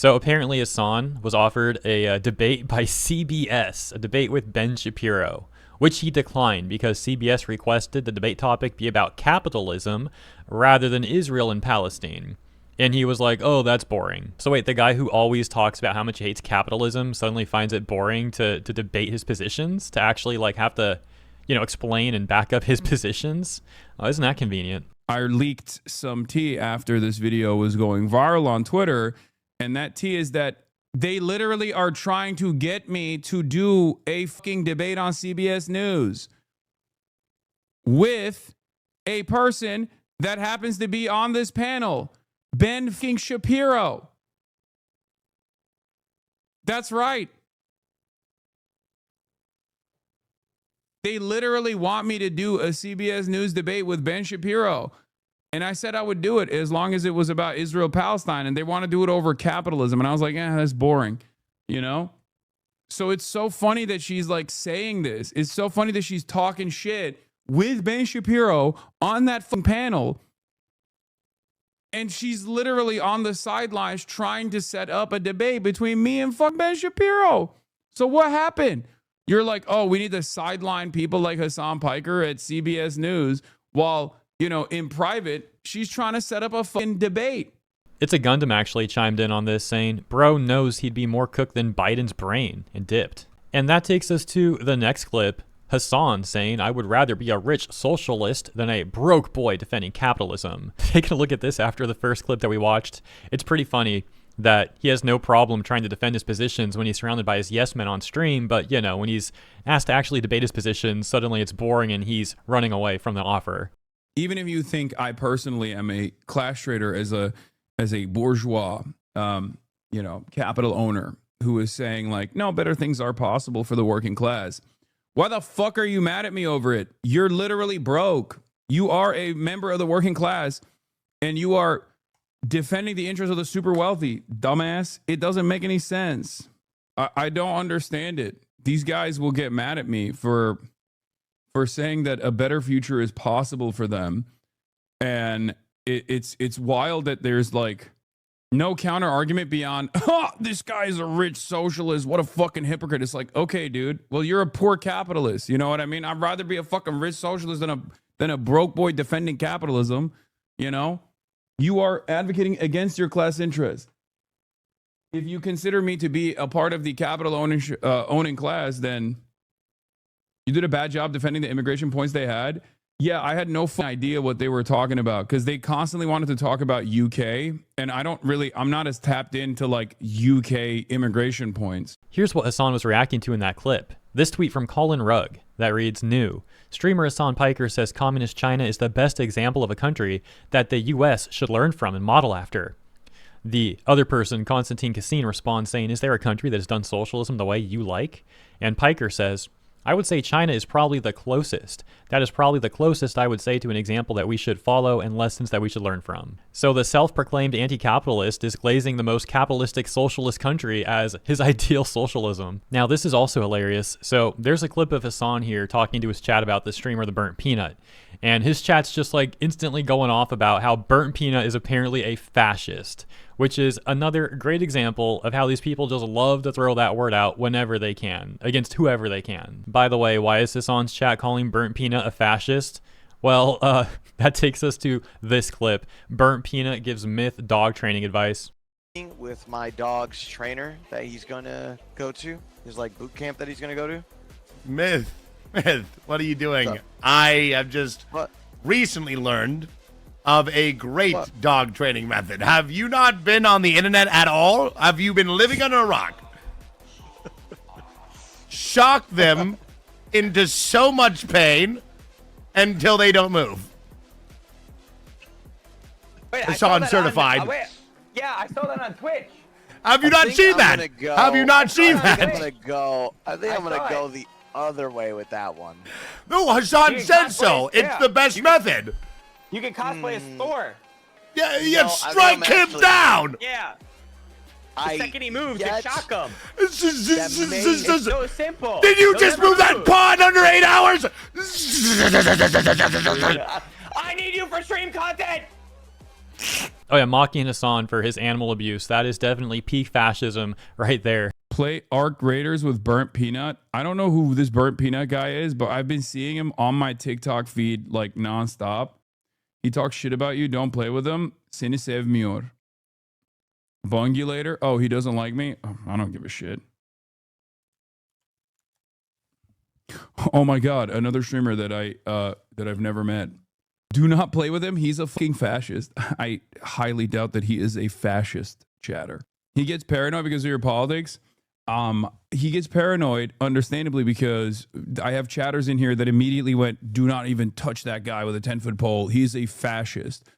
So apparently Hasan was offered a debate by CBS, a debate with Ben Shapiro, which he declined because CBS requested the debate topic be about capitalism rather than Israel and Palestine. And he was like, oh, that's boring. So wait, the guy who always talks about how much he hates capitalism suddenly finds it boring to debate his positions, to actually like have to, explain and back up his positions? Oh, isn't that convenient? I leaked some tea after this video was going viral on Twitter. And that tea is that they literally are trying to get me to do a fucking debate on CBS News with a person that happens to be on this panel, Ben Shapiro. That's right. They literally want me to do a CBS News debate with Ben Shapiro. And I said I would do it as long as it was about Israel, Palestine, and they want to do it over capitalism. And I was like, that's boring, So it's so funny that she's like saying this. It's so funny that she's talking shit with Ben Shapiro on that panel. And she's literally on the sidelines trying to set up a debate between me and Ben Shapiro. So what happened? You're like, oh, we need to sideline people like Hasan Piker at CBS News while in private, she's trying to set up a fucking debate. It's a Gundam actually chimed in on this saying, bro knows he'd be more cooked than Biden's brain, and dipped. And that takes us to the next clip. Hasan saying, I would rather be a rich socialist than a broke boy defending capitalism. Taking a look at this after the first clip that we watched, it's pretty funny that he has no problem trying to defend his positions when he's surrounded by his yes men on stream, but when he's asked to actually debate his positions, suddenly it's boring and he's running away from the offer. Even if you think I personally am a class trader as a bourgeois, capital owner who is saying like, no, better things are possible for the working class. Why the fuck are you mad at me over it? You're literally broke. You are a member of the working class and you are defending the interests of the super wealthy. Dumbass. It doesn't make any sense. I don't understand it. These guys will get mad at me for saying that a better future is possible for them. And it's wild that there's like no counter argument beyond, this guy is a rich socialist. What a fucking hypocrite. It's like, okay, dude, well, you're a poor capitalist. You know what I mean? I'd rather be a fucking rich socialist than a broke boy defending capitalism. You are advocating against your class interest. If you consider me to be a part of the capital owning class, then you did a bad job defending the immigration points they had. Yeah, I had no idea what they were talking about because they constantly wanted to talk about UK. And I'm not as tapped into like UK immigration points. Here's what Hasan was reacting to in that clip. This tweet from Colin Rugg that reads, new. Streamer Hasan Piker says communist China is the best example of a country that the US should learn from and model after. The other person, Konstantin Kassin, responds saying, is there a country that has done socialism the way you like? And Piker says, I would say China is probably the closest. That is probably the closest I would say to an example that we should follow and lessons that we should learn from. So the self-proclaimed anti-capitalist is glazing the most capitalistic socialist country as his ideal socialism. Now this is also hilarious. So there's a clip of Hasan here talking to his chat about the streamer, the BurntPeanut. And his chat's just like instantly going off about how BurntPeanut is apparently a fascist, which is another great example of how these people just love to throw that word out whenever they can, against whoever they can. By the way, why is Hasan's chat calling BurntPeanut a fascist? Well, that takes us to this clip. BurntPeanut gives Myth dog training advice. With my dog's trainer that he's gonna go to, his like boot camp that he's gonna go to. Myth, what are you doing? I have just recently learned of a great dog training method. Have you not been on the internet at all? Have you been living under a rock? Shock them into so much pain until they don't move. Wait, Hasan certified. Yeah, I saw that on Twitch. Have you not seen that? Have you not seen that? I think I'm gonna go the other way with that one. No, Hasan said so. It's the best method. You can cosplay as Thor. Yeah, strike him down. Yeah. The second he moves, you shock him. It's so simple. Did you just move that paw in under 8 hours? I need you for stream content. Oh yeah, mocking Hasan for his animal abuse. That is definitely peak fascism right there. Play Arc Raiders with BurntPeanut. I don't know who this BurntPeanut guy is, but I've been seeing him on my TikTok feed like nonstop. He talks shit about you. Don't play with him. Seni sevmiyor. Bungulator. Oh, he doesn't like me. Oh, I don't give a shit. Oh my god, another streamer that I've never met. Do not play with him. He's a fucking fascist. I highly doubt that he is a fascist, chatter. He gets paranoid because of your politics. He gets paranoid, understandably, because I have chatters in here that immediately went, do not even touch that guy with a 10-foot pole. He's a fascist.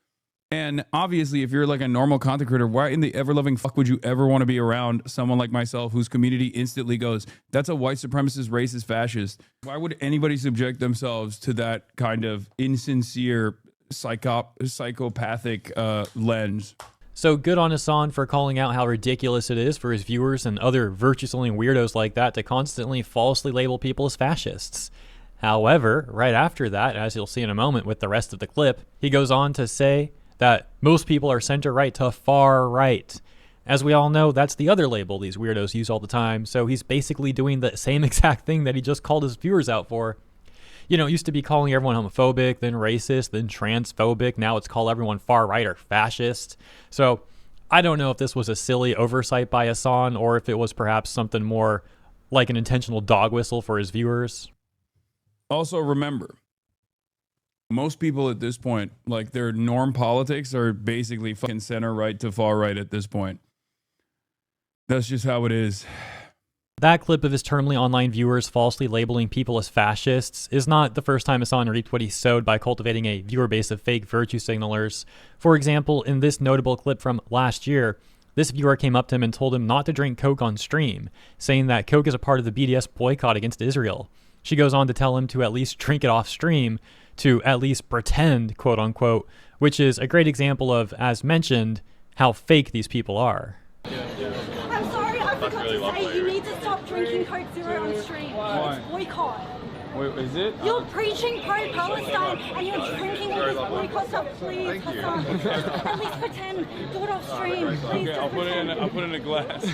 And obviously, if you're like a normal content creator, why in the ever-loving fuck would you ever want to be around someone like myself whose community instantly goes, that's a white supremacist, racist, fascist? Why would anybody subject themselves to that kind of insincere, psychopathic lens? So good on Hasan for calling out how ridiculous it is for his viewers and other virtue-selling weirdos like that to constantly falsely label people as fascists. However, right after that, as you'll see in a moment with the rest of the clip, he goes on to say that most people are center-right to far-right. As we all know, that's the other label these weirdos use all the time, so he's basically doing the same exact thing that he just called his viewers out for. You know, it used to be calling everyone homophobic, then racist, then transphobic. Now it's call everyone far-right or fascist. So I don't know if this was a silly oversight by Hasan or if it was perhaps something more like an intentional dog whistle for his viewers. Also, remember, most people at this point, like their norm politics are basically fucking center right to far right at this point. That's just how it is. That clip of his terminally online viewers falsely labeling people as fascists is not the first time Hasan reaped what he sowed by cultivating a viewer base of fake virtue signalers. For example, in this notable clip from last year, this viewer came up to him and told him not to drink Coke on stream, saying that Coke is a part of the BDS boycott against Israel. She goes on to tell him to at least drink it off stream, to at least pretend, quote unquote, which is a great example of, as mentioned, how fake these people are. I'm sorry, I forgot to say you need to stop drinking Coke Zero on stream. Why? It's boycott. Wait, is it? You're preaching pro-Palestine and you're drinking all this boycott stuff. Please, Hasan. At least pretend. Do it off stream. Please. Okay, I'll put it in a glass.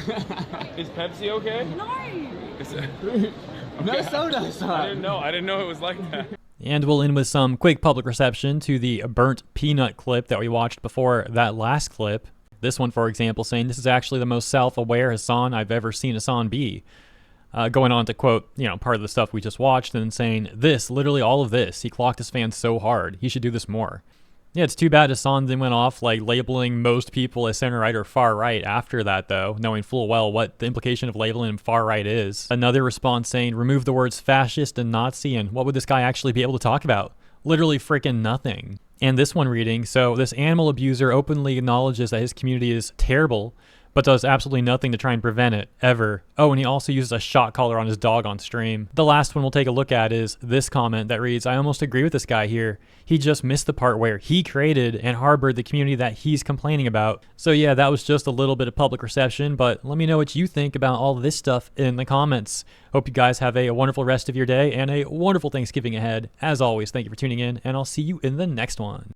Is Pepsi okay? No. No soda, Hasan. I didn't know it was like that. And we'll end with some quick public reception to the BurntPeanut clip that we watched before that last clip. This one, for example, saying this is actually the most self-aware Hasan I've ever seen Hasan be. Going on to quote, part of the stuff we just watched and saying this, literally all of this. He clocked his fans so hard. He should do this more. Yeah, it's too bad Hasan then went off like labeling most people as center-right or far-right after that, though, knowing full well what the implication of labeling him far-right is. Another response saying, remove the words fascist and Nazi, and what would this guy actually be able to talk about? Literally freaking nothing. And this one reading, so this animal abuser openly acknowledges that his community is terrible, but does absolutely nothing to try and prevent it, ever. Oh, and he also uses a shot collar on his dog on stream. The last one we'll take a look at is this comment that reads, I almost agree with this guy here. He just missed the part where he created and harbored the community that he's complaining about. So yeah, that was just a little bit of public reception, but let me know what you think about all this stuff in the comments. Hope you guys have a wonderful rest of your day and a wonderful Thanksgiving ahead. As always, thank you for tuning in, and I'll see you in the next one.